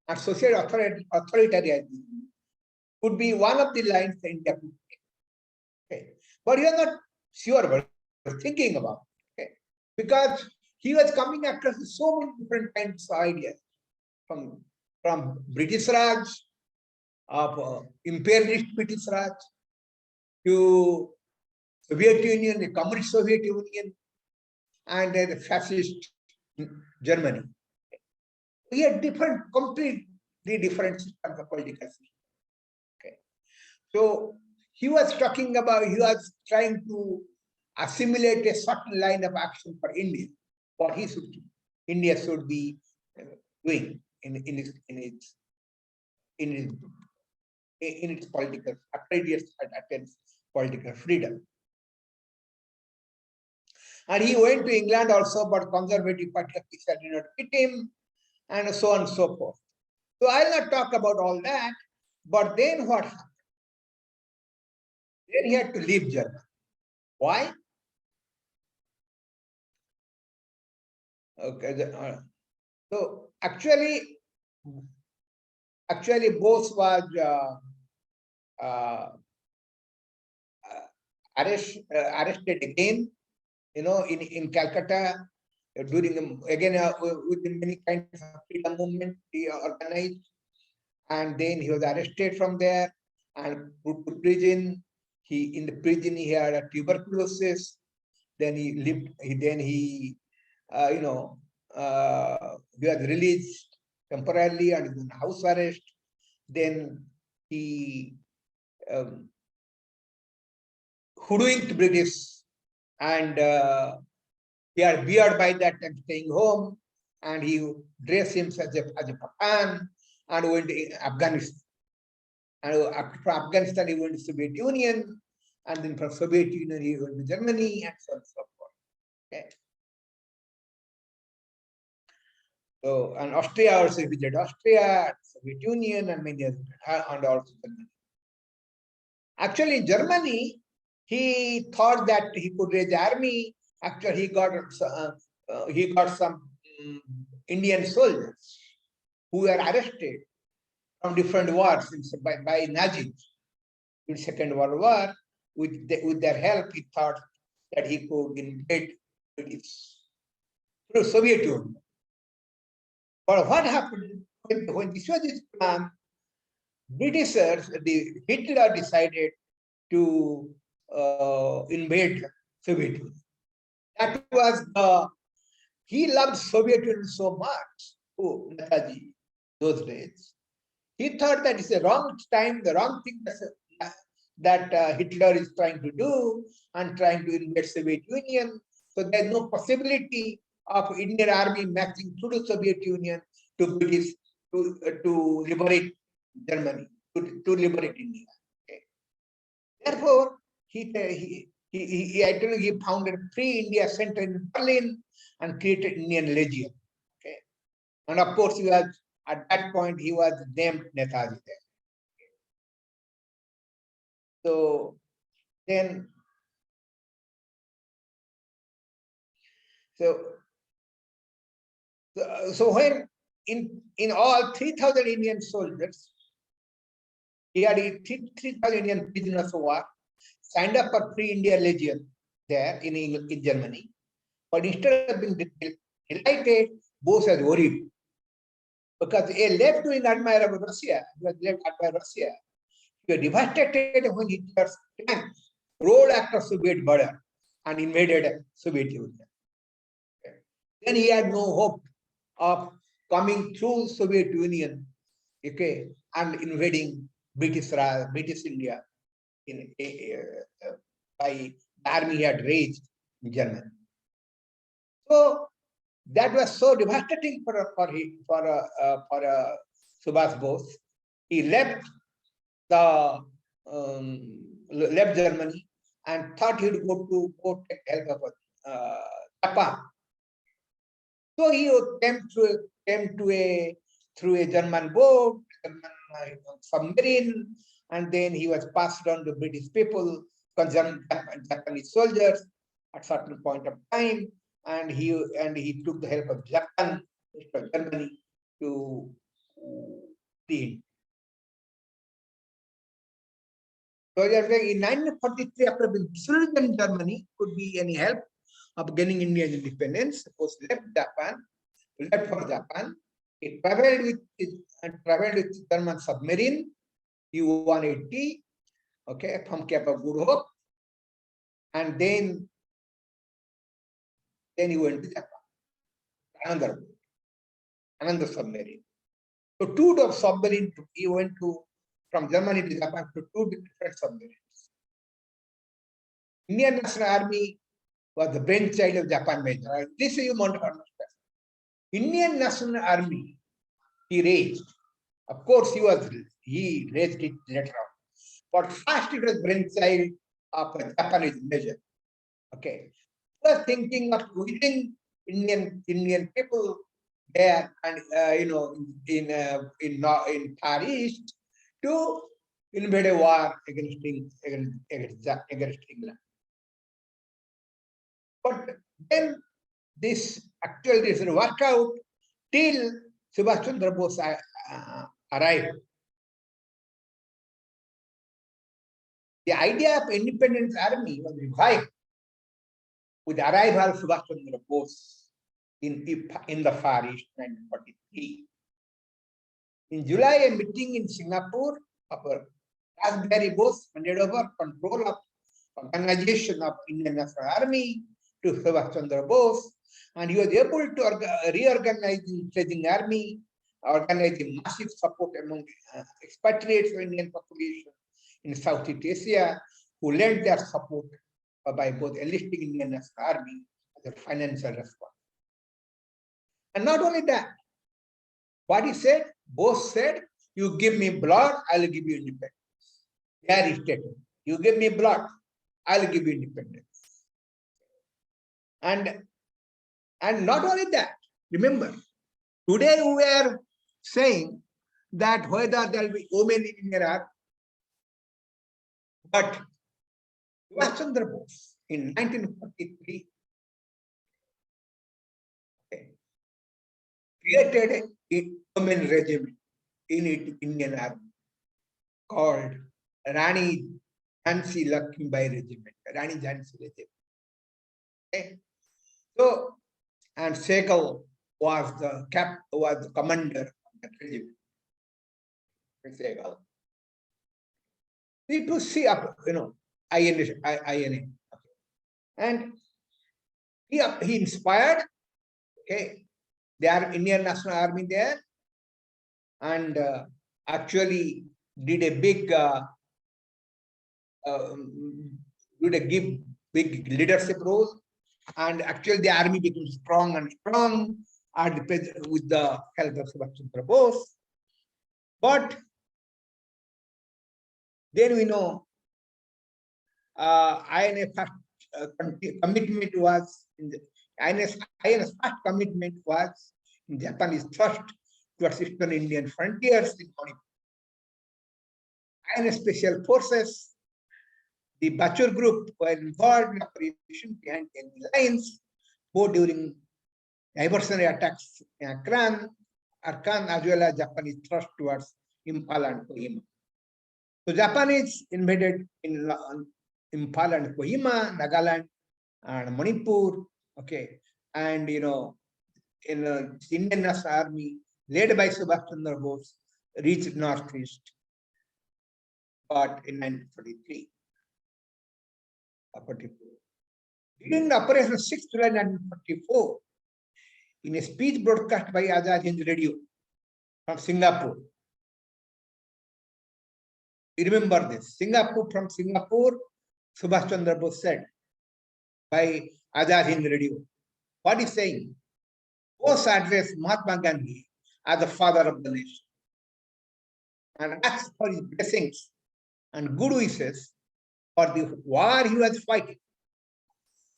and social authoritarianism could be one of the lines in India could take. Okay. But you are not sure what you're thinking about. Okay. Because he was coming across so many different kinds of ideas from British Raj, of imperialist British Raj, to Soviet Union, the Communist Soviet Union, and the fascist Germany. We had completely different systems of political system. Okay. So he was talking about, he was trying to assimilate a certain line of action for India, what India should be doing in its political, previous attempts political freedom. And he went to England also, but Conservative Party officials did not fit him, and so on and so forth. So I'll not talk about all that, but then what happened? Then he had to leave Germany. Why? Okay. So actually Bose was arrested again, in Calcutta during with many kinds of freedom movement he organized, and then he was arrested from there and put to prison. In the prison he had a tuberculosis. Then he lived. He was released temporarily and in house arrest. Then he hoodwinked British, and he had beard by that time, staying home, and he dressed himself as a Pathan and went to Afghanistan. And from Afghanistan, he went to Soviet Union, and then from Soviet Union, he went to Germany, and so on and so forth. Okay. So, and Austria also, he visited Austria, Soviet Union, and many others, and also Germany. Actually, in Germany, he thought that he could raise army. Actually, he got some Indian soldiers who were arrested from different wars by Nazis in Second World War. With their help, he thought that he could invade through Soviet Union. But what happened when this was his plan? Britishers, Hitler decided to invade Soviet Union. That was he loved Soviet Union so much. Oh, Netaji, those days. He thought that it's the wrong time, the wrong thing that Hitler is trying to do and trying to invade Soviet Union. So there's no possibility of Indian army marching through the Soviet Union to British to liberate Germany, to liberate India. Okay. Therefore, he founded Free India Center in Berlin and created Indian Legion. Okay. And of course, at that point, he was named Netaji there. So then, so when in all 3,000 Indian soldiers He had 3,000 Indian prisoners of war, signed up for Free India Legion there in Germany. But instead of being delighted, Bose was worried. Because a left-wing admirer of Russia, he was left admirer of Russia, he was devastated when Hitler's tanks rolled after Soviet border and invaded Soviet Union. Then he had no hope of coming through Soviet Union, okay, and invading British India by the army he had raised in Germany. So that was so devastating for Subhas Bose. He left left Germany and thought he would go take help of Japan. So he came through a German boat, submarine, and then he was passed on to British people, Japanese soldiers at certain point of time, and he took the help of Japan, Germany, to free. So in 1943, after being disillusioned in Germany, could be any help of gaining India's independence. Suppose left for Japan. He traveled with German submarine U-180, okay, from Cape of Good Hope, and then he went to Japan. Another submarine. So two of submarine he went from Germany to Japan to two different submarines. Indian National Army was the brainchild of Japan Major. This you want to understand. Indian National Army he raised. Of course, he raised it later on. But first it was brainchild of a Japanese major. Okay. He was thinking of leading Indian people there and in Far East to invade a war against England. But then this didn't work out till Subhas Chandra Bose arrived. The idea of independence army was revived with the arrival of Subhas Chandra Bose in the Far East, 1943. In July, a meeting in Singapore of Raspberry Bose handed over control of organization of Indian National Army to Subhas Chandra Bose, and he was able to reorganize the fledgling army, organizing massive support among expatriates of Indian population in Southeast Asia, who lent their support by both enlisting Indian National Army as a financial response. And not only that, what he said, Bose said, you give me blood, I'll give you independence. There is stated, you give me blood, I'll give you independence. And not only that, remember, today we are saying that whether there will be women in Indian army, but Subhas Chandra Bose in 1943 created a women regiment in Indian army called Rani Jhansi Lakshmibai Regiment. Rani Jhansi Regiment. Okay. So, and Sehgal was the commander of that regiment. Sehgal. We to see up, INA. And he inspired, okay, their Indian National Army there, and actually did a big big leadership role, and actually the army became strong and strong with the help of Subhas Chandra Bose. But then we know INA first commitment was INA's first commitment was in Japanese thrust towards Eastern Indian frontiers in Manipur. INA Special Forces, the Bachur group were involved in operation behind enemy lines, both during diversionary attacks in Arkan, as well as Japanese thrust towards Impala and Kohima. So Japanese invaded in Impala and Kohima, Nagaland and Manipur. Okay, and in the Indian National Army led by Subhas Chandra Bose reached northeast, but in 1943. During the Operation 6 July 1944, in a speech broadcast by Azad Hind Radio from Singapore, you remember this, from Singapore, Subhas Chandra Bose said by Azad Hind Radio, what is saying? Bose addressed Mahatma Gandhi as the father of the nation and asked for his blessings and good wishes for the war he was fighting.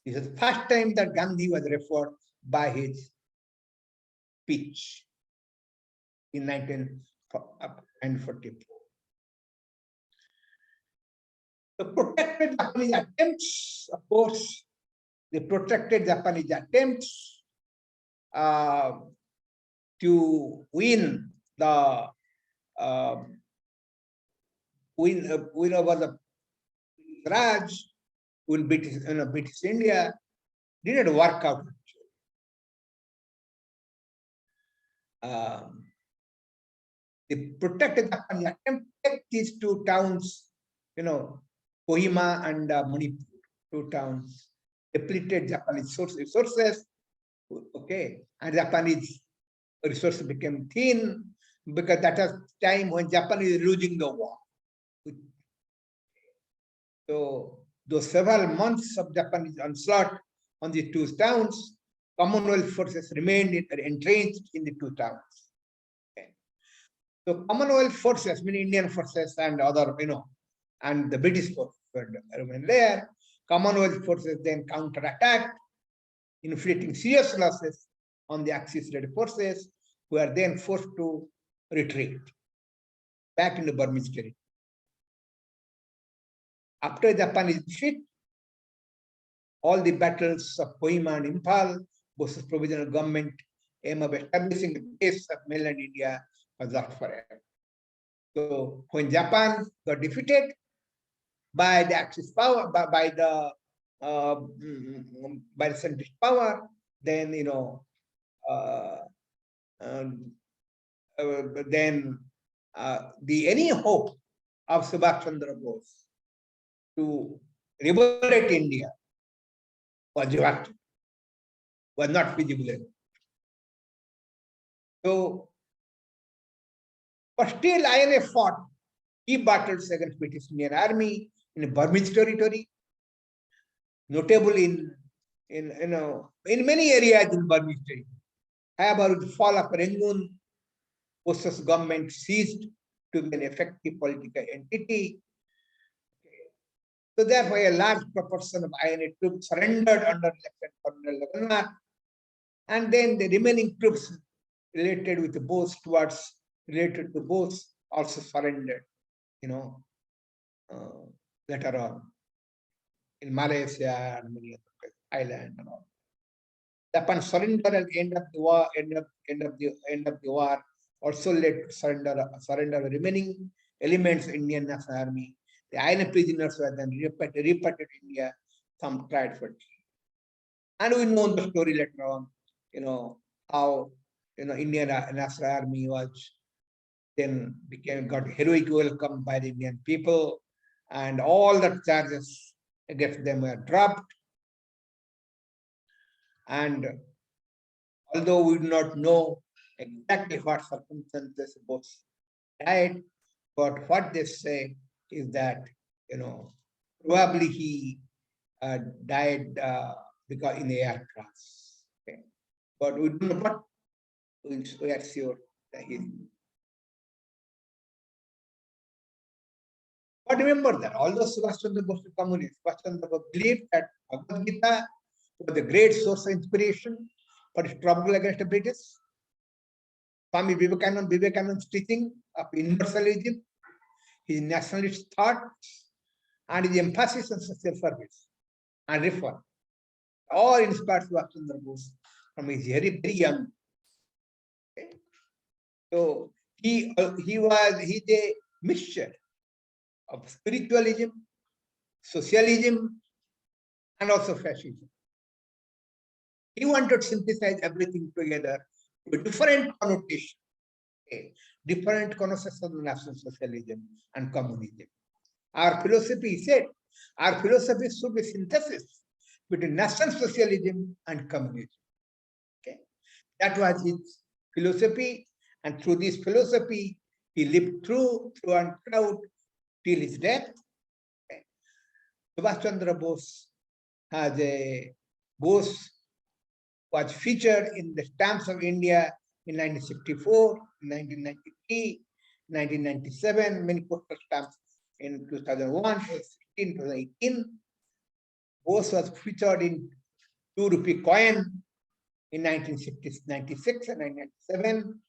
This is the first time that Gandhi was referred by his speech in 1944. The protected Japanese attempts, of course, the protected Japanese attempts to win the win over the Raj, win British India, didn't work out. The protected Japanese attempt to take these two towns, Kohima and Manipur, two towns, depleted Japanese resources, okay, and Japanese resources became thin because that was time when Japan is losing the war. So those several months of Japanese onslaught on the two towns, Commonwealth forces remained entrenched in the two towns. Okay. So Commonwealth forces, meaning Indian forces and other, and the British forces remained there. Commonwealth forces then counterattacked, inflicting serious losses on the Axis-led forces, who are then forced to retreat back into Burmese territory. After Japanese defeat, all the battles of Kohima and Imphal, Bose's provisional government aim of establishing the base of mainland India was lost forever. So when Japan got defeated by the Axis power, by the centrist power, then any hope of Subhas Chandra Bose to liberate India was not feasible anymore. So, but still INA fought key battles against British Indian Army in Burmese territory, notable in many areas in Burmese territory. However, with the fall of Rangoon, Bose's government ceased to be an effective political entity. So therefore, a large proportion of INA troops surrendered under Colonel Lagannath, and then the remaining troops related to Bose also surrendered, later on in Malaysia and many other places, Thailand and all. Japan surrender at the end of the war also led to surrender of remaining elements of Indian National Army. The INA prisoners were then repatriated to India, some tried for tea. And we know the story later on, how Indian National Army was then got heroic welcome by the Indian people, and all the charges against them were dropped. And although we do not know exactly what circumstances both died, but what they say is that probably he died because in the air crash. Okay. But we don't know what. We are sure that he. But remember that although Subhas Chandra Bose was communist, Subhas Chandra Bose believed that Bhagavad Gita was the great source of inspiration for his struggle against the British. Swami Vivekananda's teaching of universalism, his nationalist thoughts, and his emphasis on social service and reform all inspired Subhas Chandra Bose from his very, very young. Okay. So he's a mixture of spiritualism, socialism, and also fascism. He wanted to synthesize everything together with different connotation, different connotations of national socialism and communism. Our philosophy, he said, our philosophy should be synthesis between national socialism and communism. Okay, that was his philosophy, and through this philosophy, he lived through and throughout till his death. Okay. Subhas Chandra Bose Bose was featured in the stamps of India in 1964, 1993, 1997, many postal stamps in 2001, 2018. Bose was featured in 2 rupee coin in 1996 and 1997,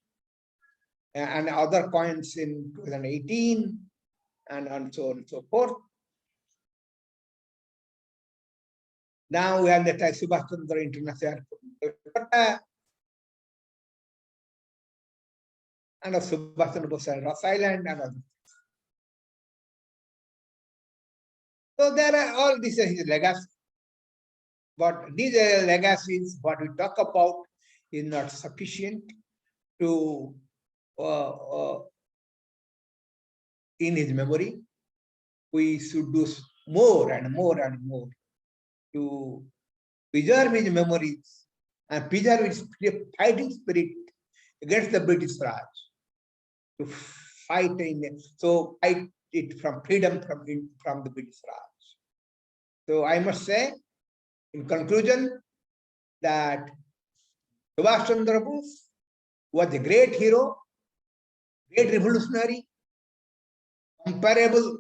and other coins in 2018, and so on and so forth. Now we have the Subhas Chandra International Kolkata, and of Subhas Chandra Bose Ross Island, and others. So there are all these his legacy. But these legacies, what we talk about, is not sufficient to in his memory. We should do more and more and more to preserve his memories and preserve his fighting spirit against the British Raj. To fight fight it from freedom from the British Raj. So I must say, in conclusion, that Subhas Chandra Bose was a great hero, great revolutionary, comparable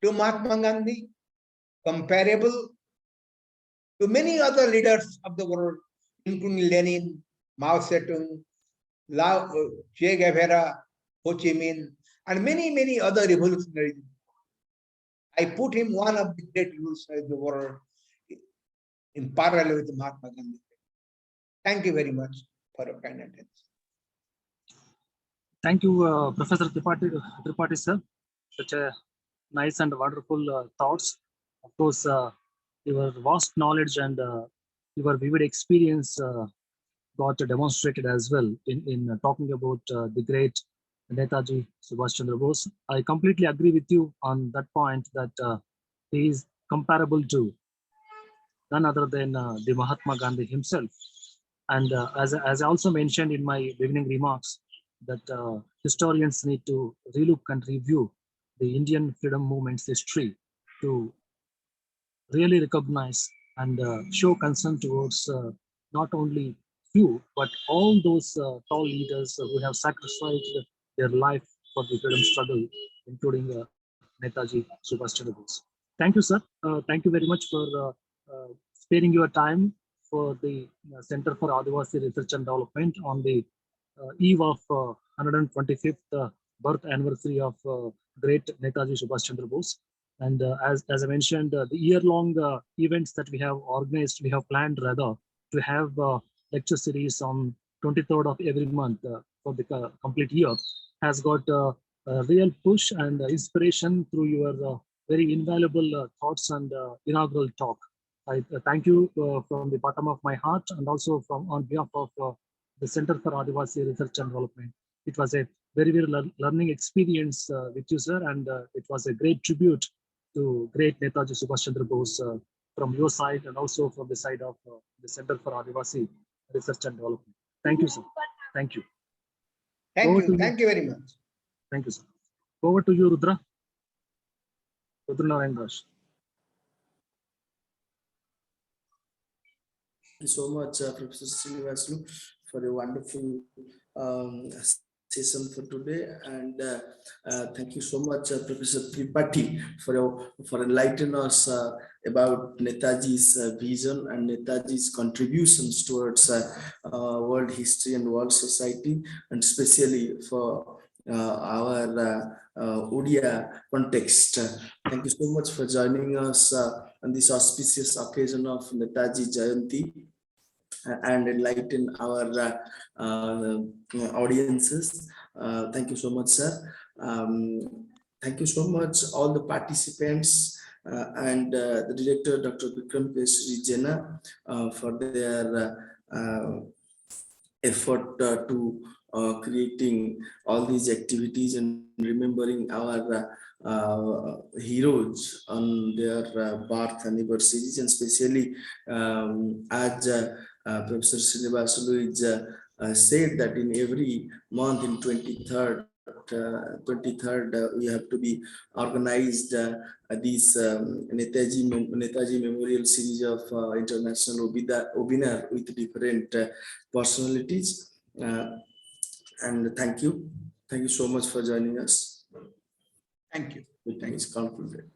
to Mahatma Gandhi, comparable to many other leaders of the world, including Lenin, Mao Zedong, Che Guevara, Ho Chi Minh, and many other revolutionaries. I put him one of the great revolutionaries of the world in parallel with Mahatma Gandhi. Thank you very much for your kind attention. Thank you, Professor Tripathy sir. Such a nice and wonderful thoughts. Of course, your vast knowledge and your vivid experience got demonstrated as well in talking about the great Netaji Subhas Chandra Bose. I completely agree with you on that point that he is comparable to none other than the Mahatma Gandhi himself. And as I also mentioned in my beginning remarks, that historians need to relook and review the Indian freedom movement's history to really recognize and show concern towards not only few, but all those tall leaders who have sacrificed their life for the freedom struggle, including Netaji Subhas Chandra Bose. Thank you, sir. Thank you very much for sparing your time for the Center for Adivasi Research and Development on the eve of 125th birth anniversary of great Netaji Subhas Chandra Bose. And as I mentioned, the year-long events that we have organized, we have planned rather to have lecture series on 23rd of every month for the complete year, has got a real push and inspiration through your very invaluable thoughts and inaugural talk. I thank you from the bottom of my heart, and also from on behalf of the Center for Adivasi Research and Development. It was a very learning experience with you, sir, and it was a great tribute to great Netaji Subhas Chandra Bose from your side and also from the side of the Center for Adivasi Research and Development. Thank you, sir. Thank you. Thank you very much. Thank you, sir. Over to you, Rudra. Rudra Narayan Raj. Thank you so much, Professor Sreenivasulu, for a wonderful session for today, and thank you so much, Professor Tripathy, for enlightening us about Netaji's vision and Netaji's contributions towards world history and world society, and especially for our Odia context. Thank you so much for joining us on this auspicious occasion of Netaji Jayanti, and enlighten our audiences. Thank you so much, sir. thank you so much, all the participants and the director, Dr. Vikram Kesri Jena, for their effort to creating all these activities and remembering our heroes on their birth anniversaries, and especially as Professor Sreenivasulu is said that in every month in 23rd we have to be organized this Netaji Memorial Series of international webinar with different personalities. And thank you so much for joining us. Thank you. Meeting is concluded.